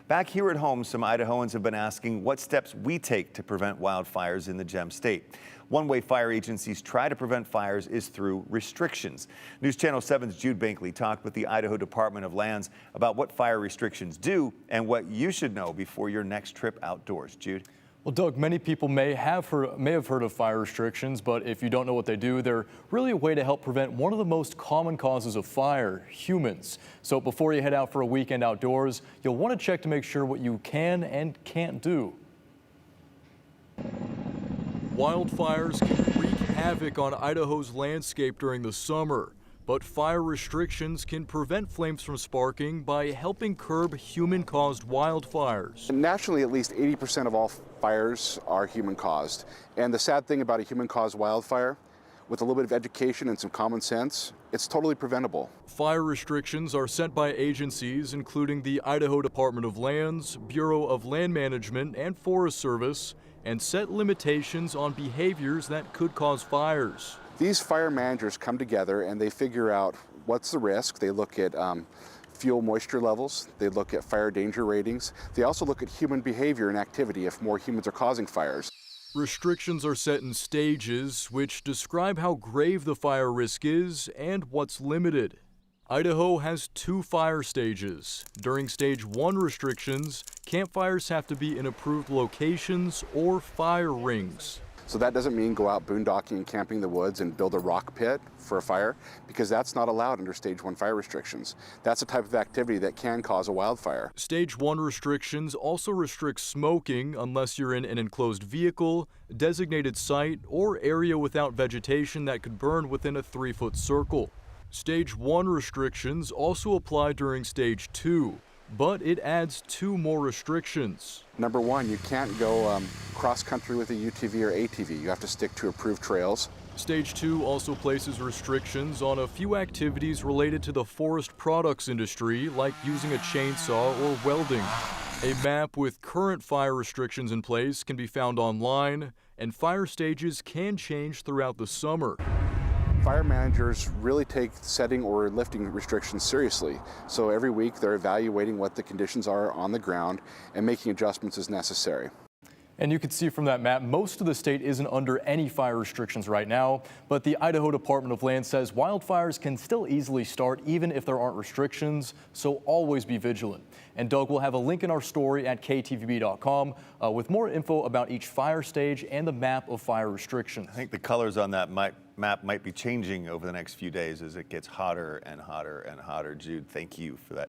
Back here at home, some Idahoans have been asking what steps we take to prevent wildfires in the Gem State. One way fire agencies try to prevent fires is through restrictions. News Channel 7's Jude Bankley talked with the Idaho Department of Lands about what fire restrictions do and what you should know before your next trip outdoors. Jude? Well, Doug, many people may have heard of fire restrictions, but if you don't know what they do, they're really a way to help prevent one of the most common causes of fire, humans. So before you head out for a weekend outdoors, you'll want to check to make sure what you can and can't do. Wildfires can wreak havoc on Idaho's landscape during the summer, but fire restrictions can prevent flames from sparking by helping curb human-caused wildfires. Nationally, at least 80% of all fires are human-caused. And the sad thing about a human-caused wildfire, with a little bit of education and some common sense, it's totally preventable. Fire restrictions are set by agencies including the Idaho Department of Lands, Bureau of Land Management, and Forest Service, and set limitations on behaviors that could cause fires. These fire managers come together and they figure out what's the risk. They look at fuel moisture levels. They look at fire danger ratings. They also look at human behavior and activity if more humans are causing fires. Restrictions are set in stages, which describe how grave the fire risk is and what's limited. Idaho has 2 fire stages. During Stage 1 restrictions, campfires have to be in approved locations or fire rings. So that doesn't mean go out boondocking and camping in the woods and build a rock pit for a fire, because that's not allowed under Stage 1 fire restrictions. That's a type of activity that can cause a wildfire. Stage 1 restrictions also restrict smoking unless you're in an enclosed vehicle, designated site, or area without vegetation that could burn within a 3-foot circle. Stage 1 restrictions also apply during Stage 2, but it adds 2 more restrictions. Number 1, you can't go cross-country with a UTV or ATV. You have to stick to approved trails. Stage 2 also places restrictions on a few activities related to the forest products industry, like using a chainsaw or welding. A map with current fire restrictions in place can be found online, and fire stages can change throughout the summer. Fire managers really take setting or lifting restrictions seriously. So every week they're evaluating what the conditions are on the ground and making adjustments as necessary. And you can see from that map, most of the state isn't under any fire restrictions right now, but the Idaho Department of Land says wildfires can still easily start even if there aren't restrictions, so always be vigilant. And Doug, will have a link in our story at ktvb.com with more info about each fire stage and the map of fire restrictions. I think the colors on that map might be changing over the next few days as it gets hotter and hotter and hotter. Jude, thank you for that